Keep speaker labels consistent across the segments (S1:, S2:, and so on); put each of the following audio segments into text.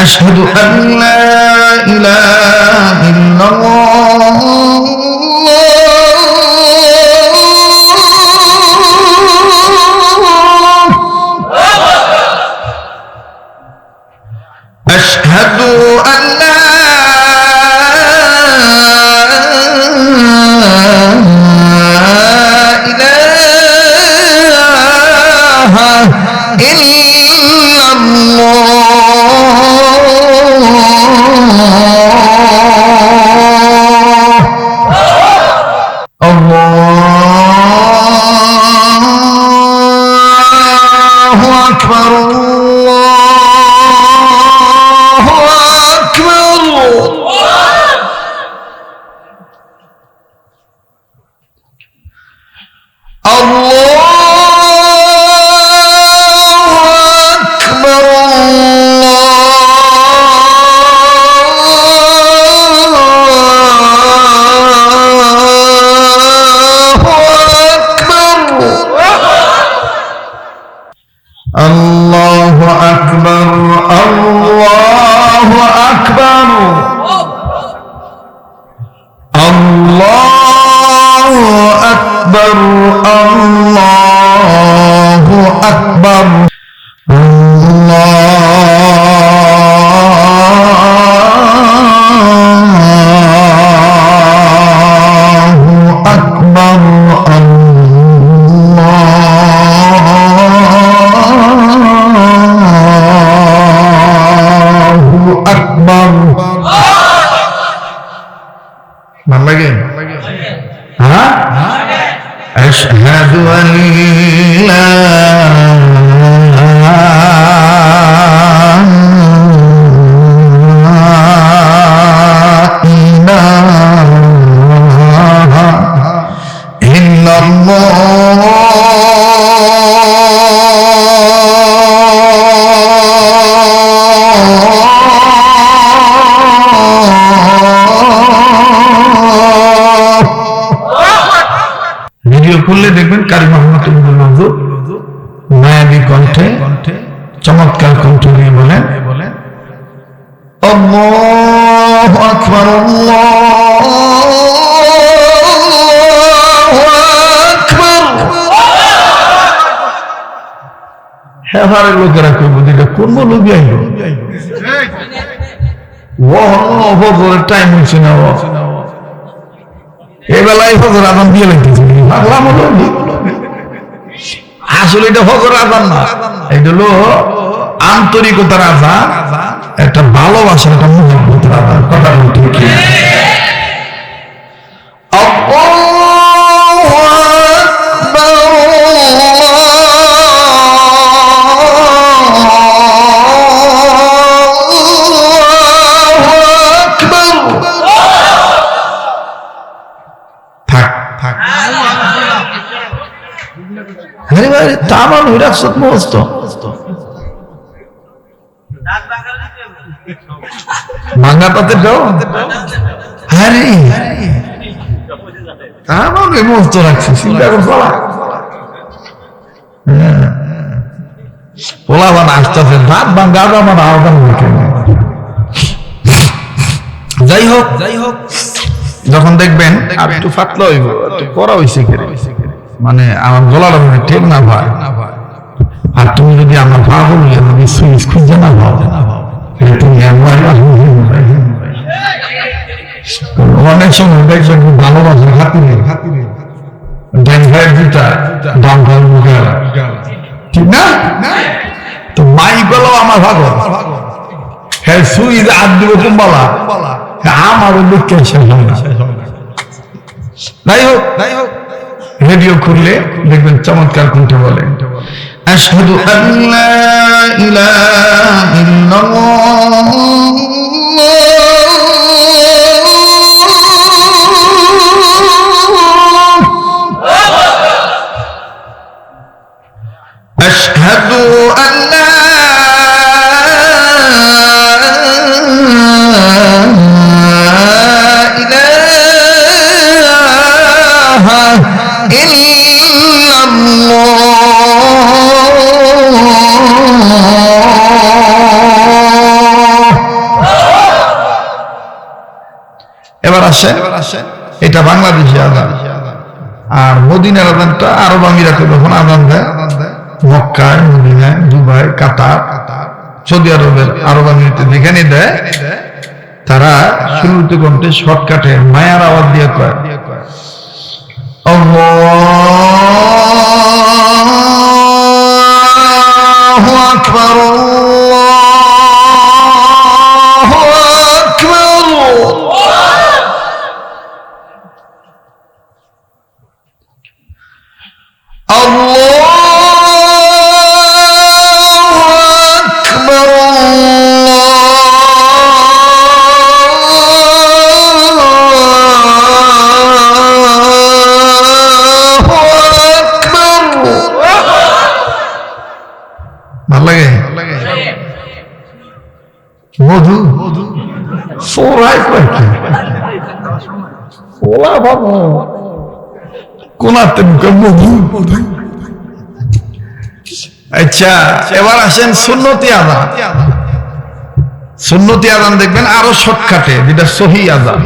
S1: আশহাদু আল্লা ইলাহা ইল্লাল্লাহ أشهد أن لا إله إلا الله الله أكبر الله أكبر الله أكبر الله أكبر الله أكبر أشهد أن لا إله إلا الله ভিডিও খুললে দেখবেন কারি মোহাম্মদ মনজুর মায়াবী কণ্ঠে চমৎকার কণ্ঠ নিয়ে বলেন আল্লাহু আকবার আল্লাহু আকবার। হেভারের লোকেরা কইব দিলে কোন লোকই আইলো ওহরের টাইম হচ্ছে না এবেলায় ফজর আজান দিয়ে লাগতেছে আসলে এটা ফজর আজান না, এটা হলো আন্তরিকতার আজান, একটা ভালোবাসার একটা মুহাব্বতের আজান। কথা বলতে কি তামান হইরা সত মস্ত মাঙ্গা পাতে দাও আরে তামান এই মস্ত রাখছে চিন্তা করছো পোলা বানা আসতেছে রাত ভাঙ্গা আমার আওয়াজ হইছে। যাই হোক যখন দেখবেন আর একটু ফাটলো হইব একটু পড়া হইছে কেরে মানে আমার গলাটা মানে ঠিক না ভাই, আর তুমি যদি আমার ভাব বলি আমি সুইচ খুঁজে না ভাব তুমি অনেক সময় দেখবেন ভালোবাসে খাতিরে ড্যান ভাইয়ের জুতা ডান ভাইয়ের মুখে ঠিক না, তো মাই গেল আমার ভাগর হ্যাঁ সুইচ আর দিব কুম্বালা আমার দুঃখে শেষ হয় না। যাই হোক রেডিও খুললে দেখবেন চমৎকার কণ্ঠে বলে আশহাদু আল্লা ইলাহা ইল্লাল্লাহ আশহাদু আল্লা ইল্লাল্লাহ আসে, এটা বাংলাদেশি আজান। আর মদিনার আজানটা আরব আমিরাতে যখন আজান দেয়, মক্কায়, মদিনায়, দুবাই, কাতার, সৌদি আরবের আরব আমিরাতে যেখানে দেয়, তারা শুরুতে কণ্ঠে শর্টকাটে মায়ার আওয়াজ দিয়ে কয় আল্লাহু আকবার, আল্লাহু আকবার। মধু সোরাই কয়েকটি ওলা ভাবো কোনাতে মধু। আচ্ছা, এবার আসেন সুন্নতি আযান। সুন্নতি আযান দেখবেন আরো শর্টকাটে, যেটা সহি আযান।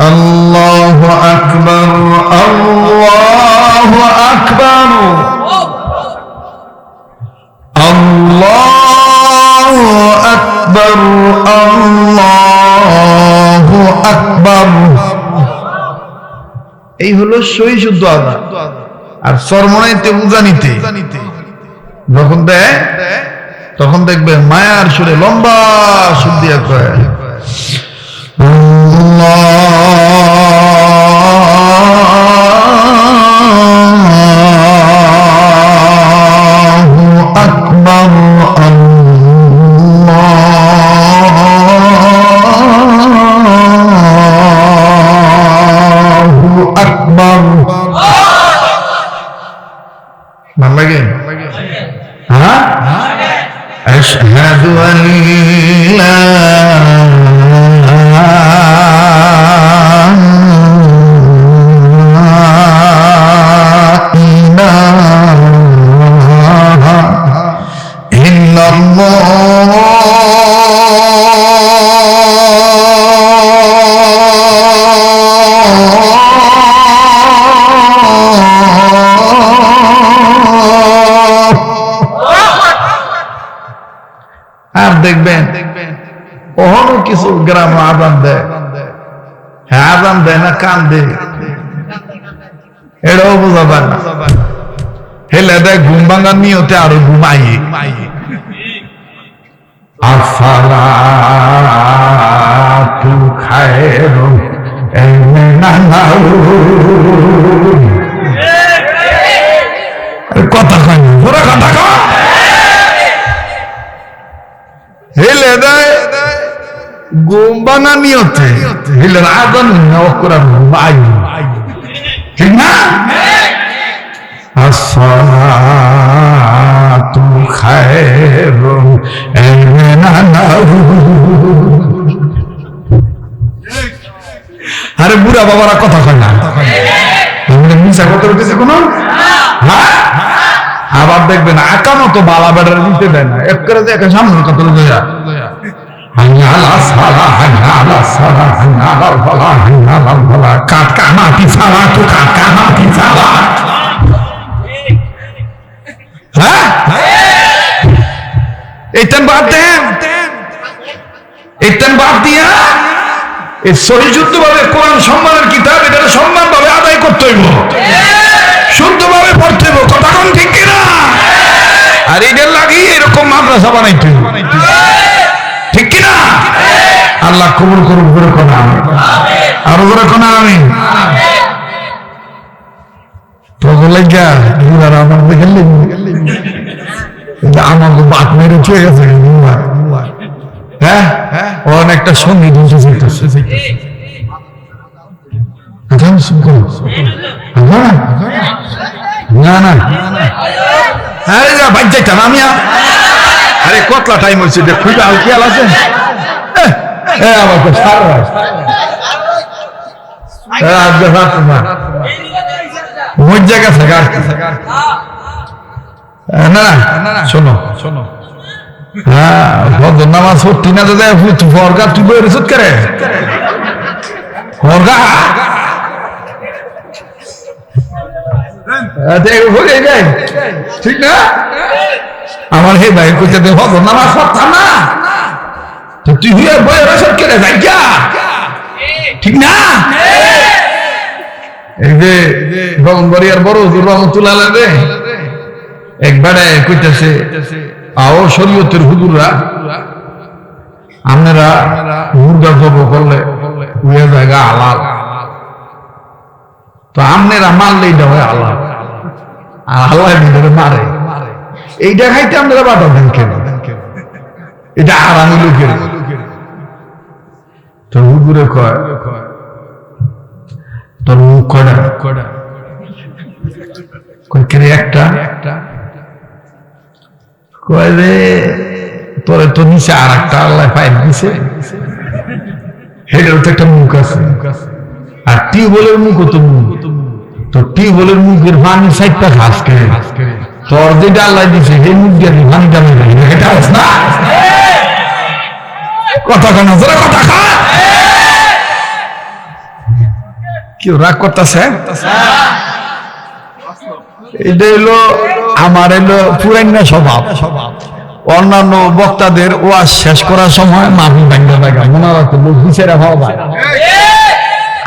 S1: আল্লাহু আকবার, আল্লাহু আকবার, আল্লাহু আকবার, আল্লাহু আকবার। এই হলো সহি শুদ্ধ আযান। আর চরমনাইতে উজানিতে যখন দেয়, তখন দেখবে মায়ার সুরে লম্বা সুর দিয়া কয় আল্লাহু আকবার, আল্লাহু আকবার। ভাল লাগে? হ্যাঁ, আশহাদু আন লা ইলাহা ইল্লাল্লাহ। আর দেখবেন ওহনো কিছু গ্রাম আজান দেয়, হ্যাঁ আজান দেয় না, কান দেয়, এটাও বোঝাবার না। হেলে দেয় ঘুম ভাঙার নিয়তে আরো ঘুমাই। আসসালাতু খায়রুম মিনান নাওম। কথা কয় না, পুরো কথা কয়। হেলে দেয় ঘুম ভাঙা নিয়তে, হেলে আজান করার ঘুমাই, ঠিক না? আসসালাতু খায়রুম মিনান নাওম। আরে বুড়া বাবারা কথা কয় না, মিশা কথা বলতেছে কোনো। হ্যাঁ, আবার দেখবেন আকানো তো বালা বেড়ার দিতে দেয় না, এক করে দেখে সামনের কথা বলতে যায়। বাদ দিয়া সহিশুদ্ধভাবে কোরআন সম্মানের কিতাব, এটা সম্মান ভাবে আদায় করতে হইব, শুদ্ধভাবে পড়তে হইব। কথা কোন ঠিক কিনা? আর এদের লাগিয়ে এরকম মাদ্রাসা বানাইতে হইব, ঠিক কিনা? আল্লাহ কবুল করুক, করে কোনা আরো করে কোনা আমি তো বলে গা আমার দেখলেন আমার বাদ মেরে চলে গেছে। হ্যাঁ, অনেকটা সঙ্গীত না না, আরে যা বাইক যাইতাম আমি। আরে কতলা টাইম হয়েছে, খুবই আর খেয়াল আছে আমার তো মজ্জা গেছে। না না, শোনো শোনো, হ্যাঁ নামাজ পড়তি না দাদা, ফরকার তুই বই রিসুত করে হরগা ঠিক না? আমার হে ভাই কইতে হবো নামাজ পড়তাম না তো তুই হুয়ে বয়ে রসদ কেটে যাই ঠিক না? এই যে গঙ্গরিয়ার বড় হুজুর রহমতুল্লাহ আলাইহি একবারে কইতেছে আও শরীয়তের হুজুররা আপনারা মুরগা জব করলে উয়ে জায়গা হালাল, তো আপনারা মারলে এটা হয় হালাল, আর আল্লাহ ভিতরে মারে, এইটা খাইতে আপনারা বাধা দেন কেন? এটা আরামি লোকের। তো হুজুরে কয় তোর মুখ কয়টা? কয় কে একটা? কয় রে তোরে তো নিচে আর একটা আল্লাহ পাইপ দিছে, হেডের তো একটা মুখ আছে, আর টিউবওয়েলের মুখও তো মুখ, তো টিউবওয়েলের মুখের পানি সাইডটা ঘাস করে, তোর যেটা আল্লাহ দিছে সেই মুখ দিয়ে পানি টানি এটা না কথা কেন কথা খা কেউ রাগ করতেছে? এটা হলো আমার হলো পুরানা স্বভাব। অন্যান্য বক্তাদের ওয়াজ শেষ করার সময় মাহফিল ভাঙা ভাঙা মোনাজাতে লোক বিচারে হওয়া ভাই,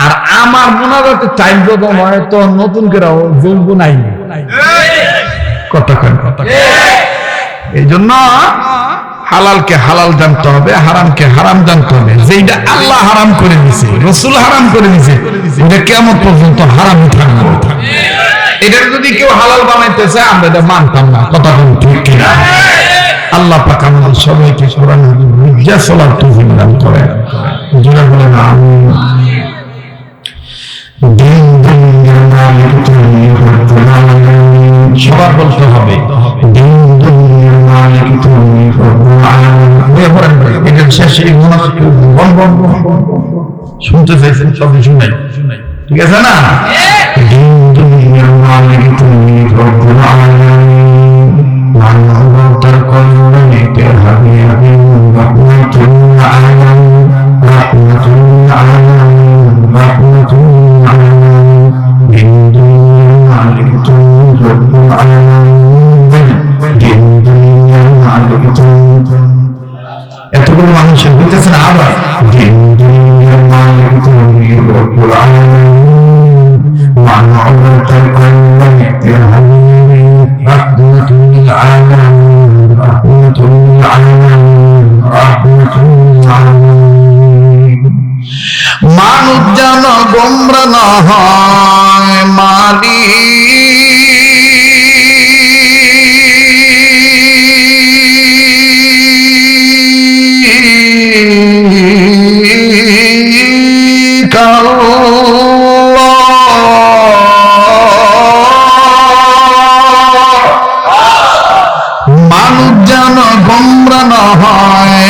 S1: আর আমার মোনাজাতে টাইম যখন হয় তো নতুন করে যোগ্য নাই কথা কেন? এই জন্য হালালকে হালাল জানতে হবে, হারামকে হারাম জানতে হবে। যেটা আল্লাহ হারাম করে দিয়েছে, রাসূল হারাম করে দিয়েছে, এটা কিয়ামত পর্যন্ত হারামই থাকবে। এটা যদি কেউ হালাল বানাইতে চায় আমরা এটা মানতাম না, কথা বলুন ঠিক কিনা? আল্লাহ পাক আমাদের সবাইকে কোরআন হাদিস বুঝে চলার তৌফিক দান করেন। যারা বলেন আমিন। দিন দুনিয়ার মালিক তুমি রব্বুল আলামিন, সবার বলতে হবে দিন দুনিয়ার মালিক তুমি রব্বুল আলামিন। এটা শেষে মুনাফিক বল বল শুনতে চাইছেন, সব শুনাই, ঠিক আছে না? দিন দুনিয়ার মালিক তুমি রব্বুল আলামিন, মানবতার কল্যাণে হাবি হাবি রাহমাতুল আলামিন, রাহমাতুল আলামিন, রাহমাতুল আলামিন। দিন দুনিয়ার মালিক তুমি রব্বুল আলামিন, দিন দুনিয়ার মালিক তুমি। এতগুলো মানুষের বলতেছে না আবার দিন দুনিয়ার মালিক তুমি রব্বুল আলামিন, মানবতার কল্যাণে হাবি রাহমাতুল আলামিন, রাহমাতুল আলামিন, রাহমাতুল আলামিন। মানুষ যেন গোমরা না হয় মালিক মানুষ যেন গোমরা না হয়,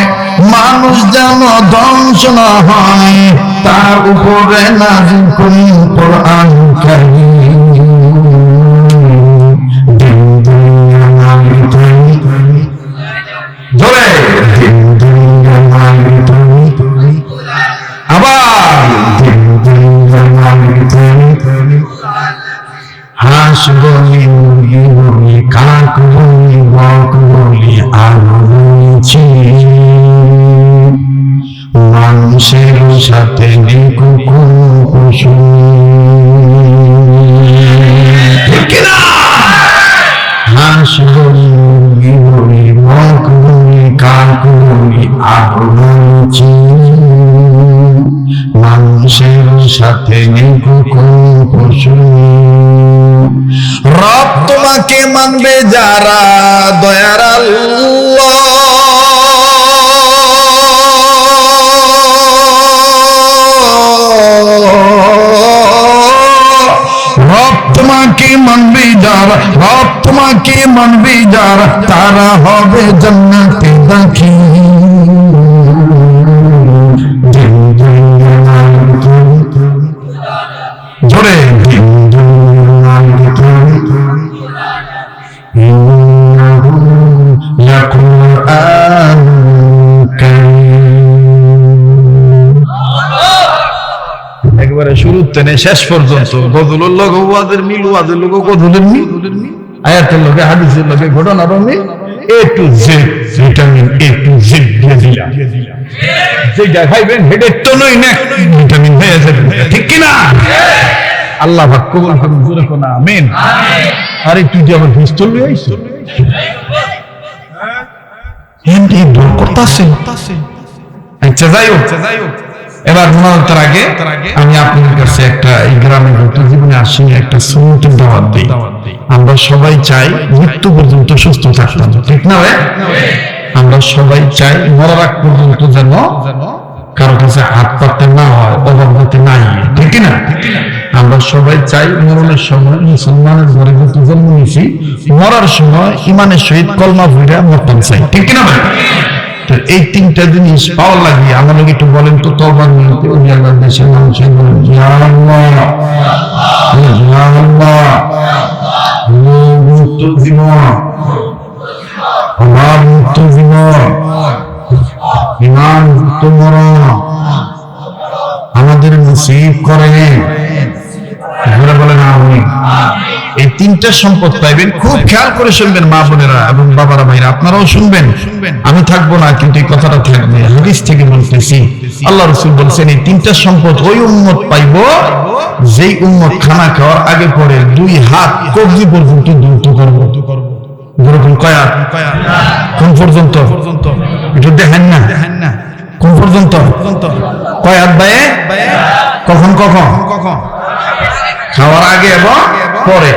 S1: মানুষ যেন ধ্বংস না হয়, তার উপরে নাযিল করি কোরআন কারীম। দিন দুনিয়ার মালিক তুমি, জোরে দিন দুনিয়ার মালিক তুমি, আবার দিন দুনিয়ার মালিক তুমি। হাঁস বলি মুরগি বলি কাক বলি বক বলি আলু বলছি, মানুষের সাথে নেই কুকুর পশু, ঠিক না? হাঁস বলি মুরগি বলি বক বলি কাক বলি আলু বলছি, মানুষের সাথে নেই কুকুর পশু। রব তোমাকে মানবে যারা দয়ার আল্লাহ, রব তোমাকে মানবে যারা, রব তোমাকে মানবে যারা, তারা হবে জান্নাতে দাখিল। জোরে দিন দুনিয়ার মালিক তুমি, ইন্নাহু লাকুরআনুন কারীম। টেনে শেষ পর্যন্ত গজলের লগে ওয়াজের মিল, ওয়াজের লগে গজলের মিল, আয়াতের লগে হাদিসের লগে ঘটনার মিল, A to Z vitamin A to Z দিয়ে দিলাম। যেটা খাইবেন হেডের টনই না ভিটামিন হয়ে যাবে, ঠিক কিনা? আল্লাহ পাক কবুল করুন, জোরে কোনা আমিন। আরে তুই যে আমার পিস্তল নিয়ে আইছ, এমনি দূর করতেছে। আচ্ছা যাই হোক, এবার মনোনয়নের আগে আমি আপনাদের কাছে একটা এই গ্রামের জীবনে আসি একটা সুন্নতের দাওয়াত দিই। আমরা সবাই চাই মৃত্যু পর্যন্ত সুস্থ থাকতাম, ঠিক না ভাই? আমরা সবাই চাই মরার আগ পর্যন্ত যেন কারো কাছে হাত পাততে না হয়, অভাব হতে নাই, ঠিক না? আমরা সবাই চাই মরণের সময় মুসলমানের ঘরে যেহেতু জন্ম নিয়েছি, মরার সময় ইমানের সহিত কলমা ভুইরা মরতাম চাই, ঠিক না ভাই? তো এই তিনটা জিনিস পাওয়ার লাগে আমাদের একটু বলেন তো। তওবার নিয়তে ওই আল্লাহর দেশের মানুষের বলেন ইয়া আল্লাহ, ইয়া আল্লাহ, মুক্ত জীবন, আমার মুক্ত জীবন, ইমান মুক্ত মরণ আমাদের নসিব করেন। বলেন আমিন। এই তিনটা সম্পদ পাইবেন, খুব খেয়াল করে শুনবেন মা বোনেরা এবং বাবারা ভাইরা, আপনারাও শুনবেন। আমি থাকবো না কিন্তু এই কথাটা থাকবে, হাদিস থেকে বলতেছি। আল্লাহ রাসূল বলছেন এই তিনটা সম্পদ ওই উম্মত পাইব যেই উম্মত খানা খাওয়ার আগে পরে দুই হাত কবজি পর্যন্ত দ্রুত করব। যেরকম কয়া কোন পর্যন্ত একটু দেখেন না, কোন পর্যন্ত কয় হাত বায়ে, কখন কখন খাওয়ার আগে এবং পরে,